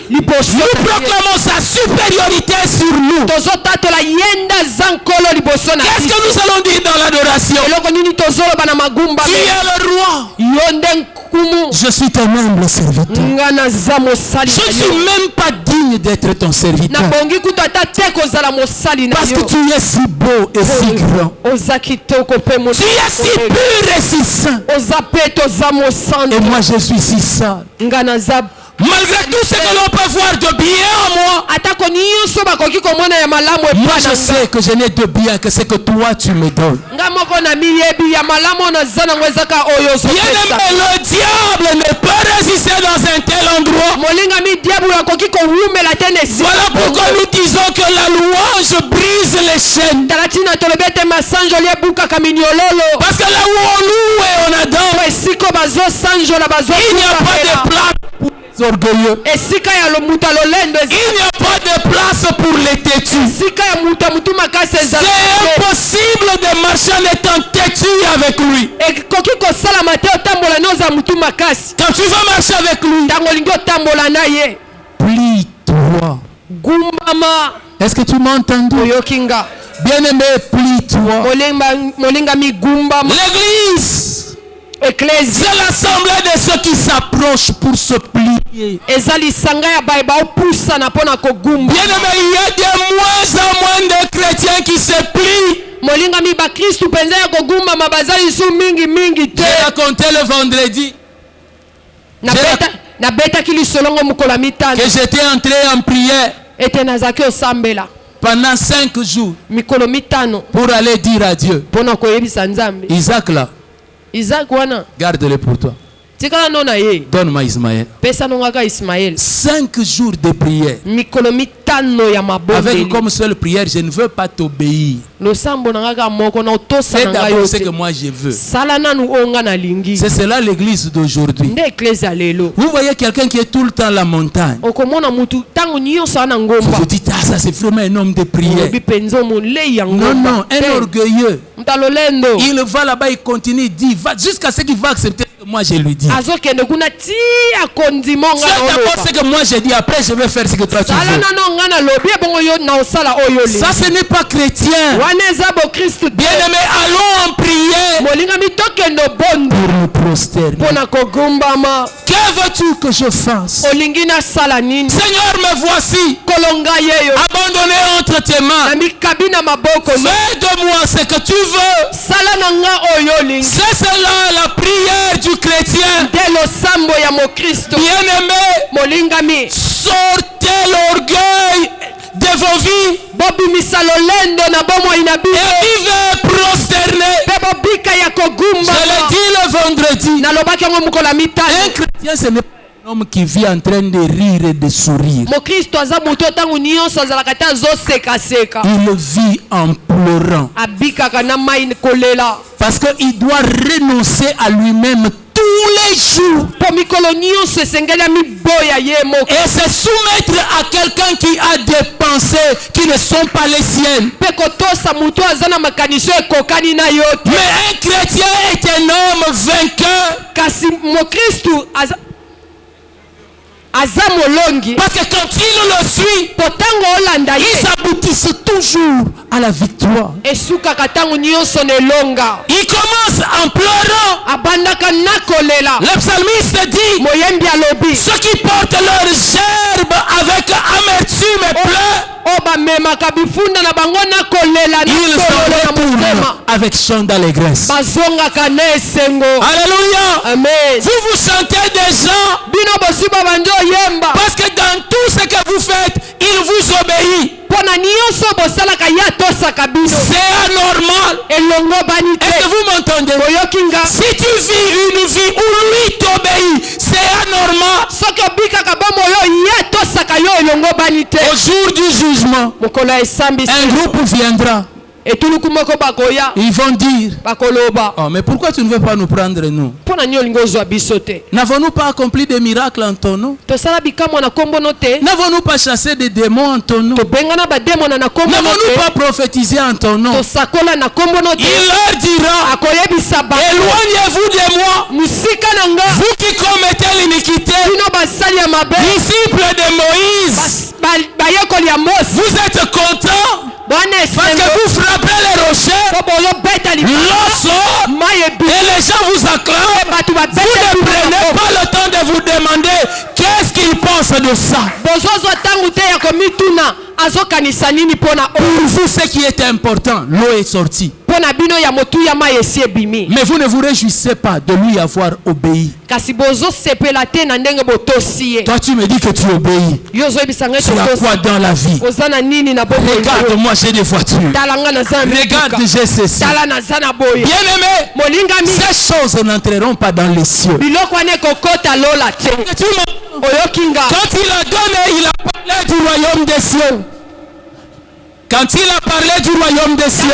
[SPEAKER 1] Nous proclamons sa supériorité sur nous. Qu'est-ce que nous allons dire dans l'adoration? Tu es le roi. Je suis ton humble serviteur. Je ne suis même pas digne d'être ton serviteur. Parce que tu es si beau et si grand. Tu es si pur et si saint. Et moi je suis si sale. Malgré tout ce que l'on peut voir de bien en moi, moi je sais que je n'ai de bien que ce que toi tu me donnes. Bien aimé, le diable ne peut résister dans un tel endroit. Voilà pourquoi nous disons que la louange brise les chaînes. Parce que là où on loue et on adore, il n'y a pas de place pour les orgueilleux. Il n'y a pas de place pour les têtus. C'est impossible de marcher en étant têtu avec lui. Quand tu vas marcher avec lui, plie-toi. Est-ce que tu m'as entendu? Bien-aimé, plie-toi. L'église, c'est l'assemblée de ceux qui s'approchent pour se plier. Bien-aimé, il y a de moins en moins de chrétiens qui se plient. J'ai raconté le vendredi que j'étais entré en prière pendant 5 jours pour aller dire à Dieu. Isaac là, garde-le pour toi. Donne-moi Ismaël. 5 jours de prière. Avec comme seule prière, je ne veux pas t'obéir. Fais d'abord ce que moi je veux. C'est cela l'église d'aujourd'hui. Vous voyez quelqu'un qui est tout le temps à la montagne. Vous vous dites, ah, ça c'est vraiment un homme de prière. Non, non, un orgueilleux. Il va là-bas, il continue, il dit, va jusqu'à ce qu'il va accepter ce que moi je lui dis. Fais d'abord ce que moi je dis, après je vais faire ce que toi tu veux. Ça ce n'est pas chrétien. Bien-aimé, allons en prière pour nous prosterner. Que veux-tu que je fasse? Seigneur, me voici, abandonné entre tes mains. Fais de moi ce que tu veux. C'est cela la prière du chrétien. Bien-aimé, sortez l'orgueil de vos vies et vivez prosterné. Je l'ai dit le vendredi. Un chrétien, ce n'est pas un homme qui vit en train de rire et de sourire. Il vit en pleurant. Parce qu'il doit renoncer à lui-même tous les jours et se soumettre à quelqu'un qui a des pensées qui ne sont pas les siennes. Mais un chrétien est un homme vainqueur. Parce que quand il le suit, ils aboutissent toujours à la victoire. Il commence en pleurant. Le psalmiste dit, ceux qui portent leur gerbe avec amertume et pleurent, ils s'en retournent avec chant d'allégresse. Alléluia. Vous vous sentez déjà, parce que dans tout ce que vous faites, il vous obéit. C'est anormal. Est-ce que vous m'entendez? Si tu vis une vie où lui t'obéit, c'est anormal. Au jour du jugement, un groupe viendra. Ils vont dire, oh, mais pourquoi tu ne veux pas nous prendre nous? N'avons-nous pas accompli des miracles en ton nom? N'avons-nous pas chassé des démons en ton nom? N'avons-nous pas prophétisé en ton nom? Il leur dira, éloignez-vous de moi, vous qui commettez l'iniquité. disciples de Moïse, vous êtes contents parce que vous frappez les rochers, l'eau sort et les gens vous acclament. Vous ne prenez pas le temps de vous demander qu'est-ce qu'ils pensent de ça. Pour vous, ce qui est important, l'eau est sortie. Mais vous ne vous réjouissez pas de lui avoir obéi. Toi, tu me dis que tu obéis. Tu as quoi dans la vie? Regarde-moi, j'ai des voitures. Regarde, j'ai ceci. Bien-aimé, ces choses n'entreront pas dans les cieux. Quand il a donné, il a parlé du royaume des cieux. Quand il a parlé du royaume des cieux,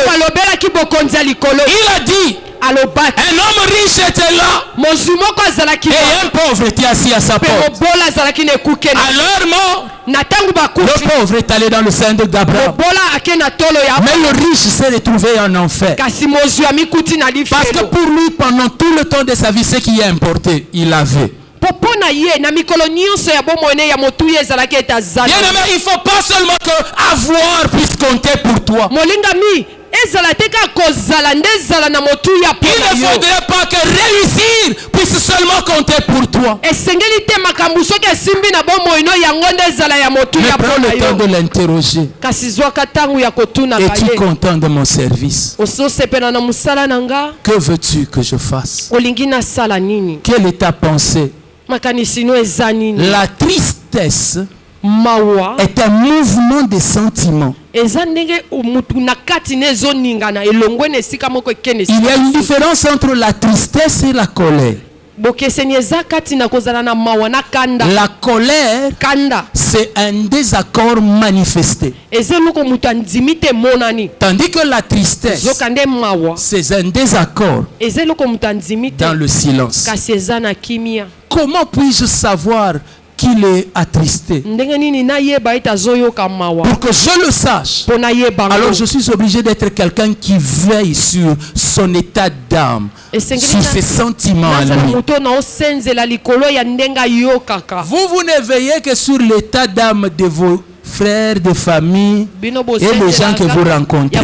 [SPEAKER 1] il a dit, un homme riche était là et un pauvre était assis à sa porte. À leur mort, le pauvre est allé dans le sein de d'Abraham, mais le riche s'est retrouvé en enfer. Parce que pour lui, pendant tout le temps de sa vie, ce qui est importé, il avait. Bien-aimé, il ne faut pas seulement que avoir puisse compter pour toi. Il ne faudrait pas que réussir puisse seulement compter pour toi. Mais prends le temps de l'interroger. Es-tu content de mon service? Que veux-tu que je fasse? Quelle est ta pensée? La tristesse est un mouvement de sentiments. Il y a une différence entre la tristesse et la colère. La colère, c'est un désaccord manifesté. Tandis que la tristesse, c'est un désaccord dans le silence. Comment puis-je savoir qu'il est attristé? Pour que je le sache, alors je suis obligé d'être quelqu'un qui veille sur son état d'âme, sur ses sentiments à lui. Vous ne veillez que sur l'état d'âme de vos frères de famille et les gens que vous rencontrez.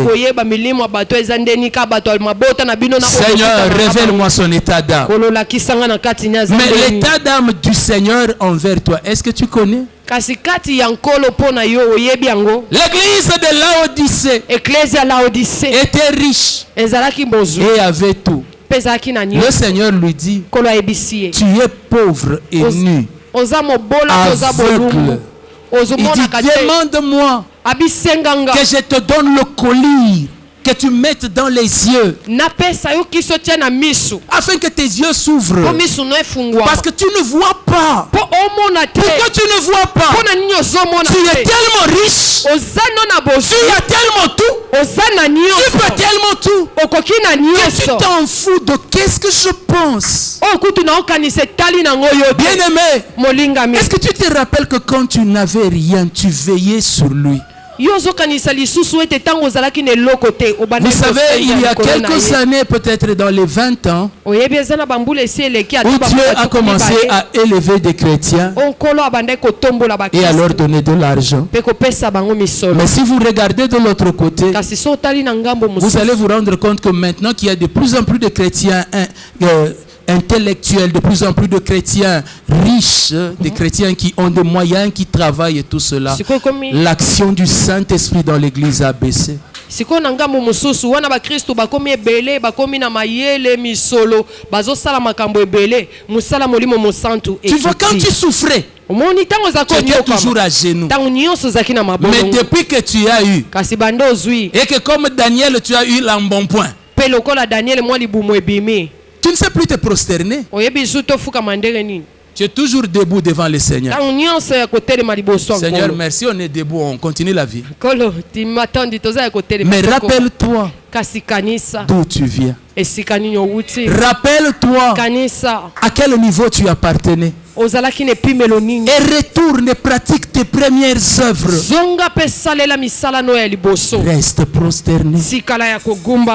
[SPEAKER 1] Seigneur, révèle-moi son état d'âme. Mais l'état d'âme du Seigneur envers toi, est-ce que tu connais? L'église de Laodicée était riche et avait tout. Le Seigneur lui dit, tu es pauvre et nu, aveugle. Il dit, demande-moi que je te donne le collier que tu mettes dans les yeux, afin que tes yeux s'ouvrent, parce que tu ne vois pas. Pourquoi tu ne vois pas? Tu es tellement riche, tu as tellement tout, tu peux tellement tout, que tu t'en fous de qu'est-ce que je pense. Bien-aimé, est-ce que tu te rappelles que quand tu n'avais rien, tu veillais sur lui? Vous savez, il y a quelques années, peut-être dans les 20 ans, où Dieu a commencé à élever des chrétiens et à leur donner de l'argent. Mais si vous regardez de l'autre côté, vous allez vous rendre compte que maintenant qu'il y a de plus en plus de chrétiens intellectuels, de plus en plus de chrétiens riches, des chrétiens qui ont des moyens, qui travaillent et tout cela, l'action du Saint-Esprit dans l'église a baissé. Tu vois, quand tu souffrais, tu étais toujours à genoux. Mais depuis que tu as eu, et que comme Daniel, tu as eu l'embonpoint, tu ne sais plus te prosterner. Tu es toujours debout devant le Seigneur. Seigneur, merci, on est debout, on continue la vie. Mais rappelle-toi d'où tu viens. Rappelle-toi à quel niveau tu appartenais. et retourne et pratique tes premières œuvres. Reste prosterné.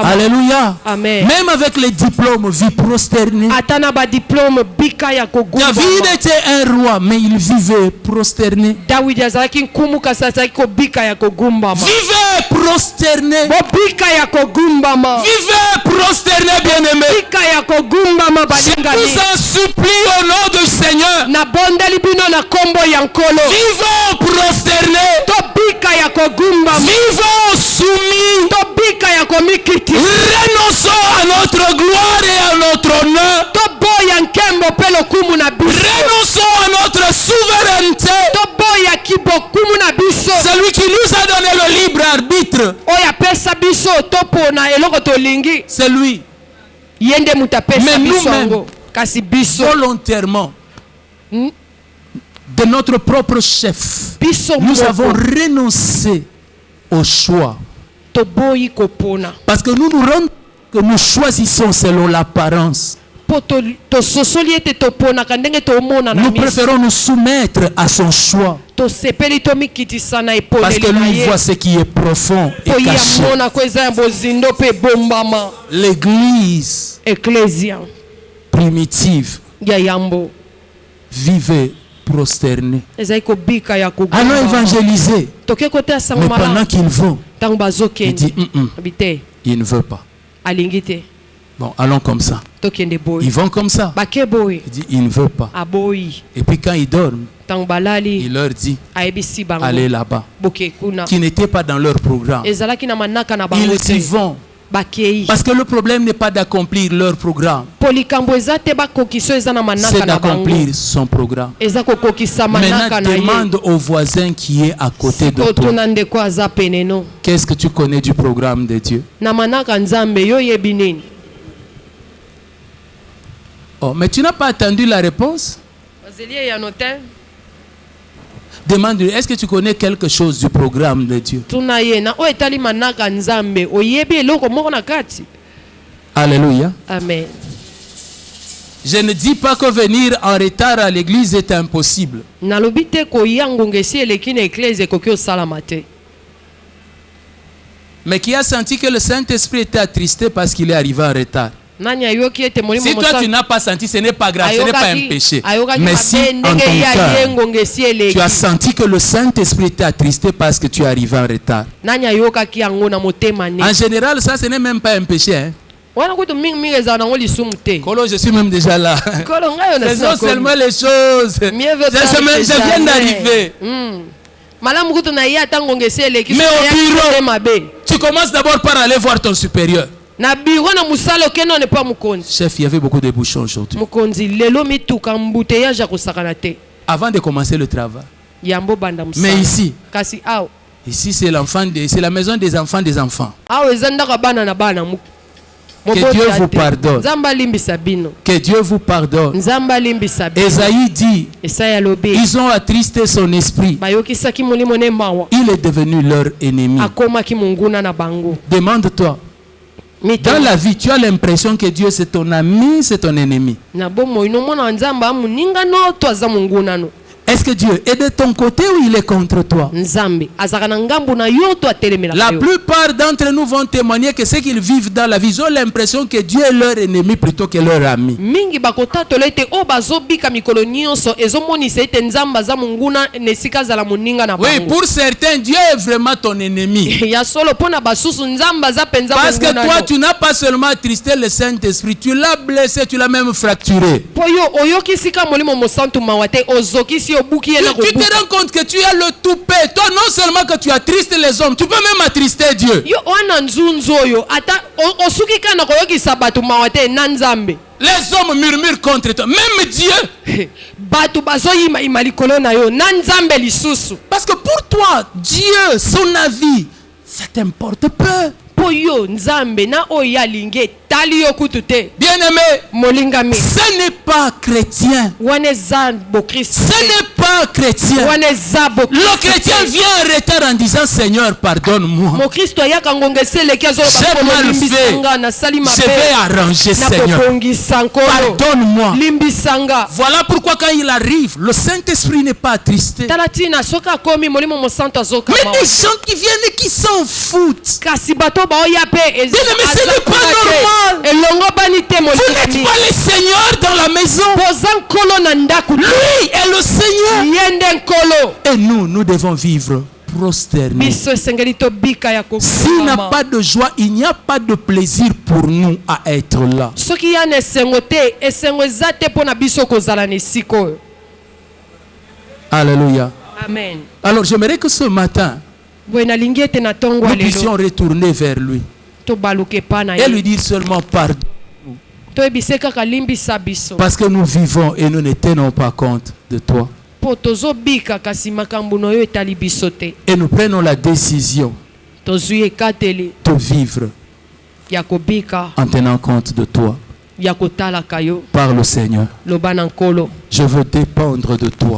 [SPEAKER 1] Alléluia.
[SPEAKER 2] Amen.
[SPEAKER 1] Même avec les diplômes, vis prosterné. David était un roi, mais il vivait prosterné. Vivez prosterné. Vivez prosterné, bien-aimé. Je vous en supplie au nom du Seigneur. Vivons prosternés. Vivons soumis. Renonçons à notre gloire et à notre honneur. Renonçons à notre souveraineté. Celui qui nous a donné le libre arbitre, c'est lui. Mais nous-mêmes, volontairement, de notre propre chef, nous avons renoncé au choix. Parce que nous nous rendons que nous choisissons selon l'apparence. Nous préférons nous soumettre à son choix. Parce que lui voit ce qui est profond et caché. L'église primitive vivait prosternée. Allons évangéliser. Mais pendant qu'ils vont, il dit il ne veut pas. Bon, allons comme ça. Ils vont comme ça. Il dit il ne veut pas. Et puis quand ils dorment, il leur dit allez là-bas. Qui n'était pas dans leur programme. Ils y vont. Parce que le problème n'est pas d'accomplir leur programme, c'est d'accomplir son programme. Maintenant, demande au voisin qui est à côté de toi. Qu'est-ce que tu connais du programme de Dieu? Oh, mais tu n'as pas attendu la réponse? Demande-lui, est-ce que tu connais quelque chose du programme de Dieu? Alléluia.
[SPEAKER 2] Amen.
[SPEAKER 1] Je ne dis pas que venir en retard à l'église est impossible. Mais qui a senti que le Saint-Esprit était attristé parce qu'il est arrivé en retard? Si toi tu n'as pas senti, ce n'est pas grave, ce n'est pas un péché. Mais si en ton cœur, tu as senti que le Saint-Esprit était attristé parce que tu es arrivé en retard. En général, ça ce n'est même pas un péché. Hein? Kolo, je suis même déjà là. Faisons seulement les choses. Je viens d'arriver. Mais au bureau, tu commences d'abord par aller voir ton supérieur. Chef, il y avait beaucoup de bouchons aujourd'hui. Avant de commencer le travail. Mais ici, c'est la maison des enfants des enfants. Que Dieu vous pardonne. Que Dieu vous pardonne. Esaïe dit, ils ont attristé son esprit. Il est devenu leur ennemi. Demande-toi. Dans la vie, tu as l'impression que Dieu c'est ton ami, c'est ton ennemi. Est-ce que Dieu est de ton côté ou il est contre toi? La plupart d'entre nous vont témoigner que ceux qu'ils vivent dans la vie, ils ont l'impression que Dieu est leur ennemi plutôt que leur ami. Oui, pour certains, Dieu est vraiment ton ennemi. Parce que toi, tu n'as pas seulement attristé le Saint-Esprit, tu l'as blessé, tu l'as même fracturé. Tu te rends compte que tu as le toupet. Toi, non seulement que tu attristes les hommes, tu peux même attrister Dieu. Les hommes murmurent contre toi. Même Dieu. Parce que pour toi, Dieu, son avis, ça t'importe peu. Bien-aimé, ce n'est pas chrétien. Ce n'est pas chrétien. Le chrétien vient en retard en disant Seigneur, pardonne-moi. J'ai mal fait. Je vais arranger, Seigneur. Pardonne-moi. Voilà pourquoi quand il arrive, le Saint-Esprit n'est pas attristé. Mais des gens qui viennent et qui s'en foutent. Mais ce n'est pas normal. Vous n'êtes pas le Seigneur dans la maison. Lui est le Seigneur. Et nous devons vivre prosternés. S'il n'y a pas de joie, il n'y a pas de plaisir pour nous à être là. Alléluia.
[SPEAKER 2] Amen.
[SPEAKER 1] Alors j'aimerais que ce matin, nous puissions retourner vers lui et lui dire seulement pardon. Parce que nous vivons et nous ne tenons pas compte de toi. Et nous prenons la décision de vivre en tenant compte de toi. Par le Seigneur. Je veux dépendre de toi.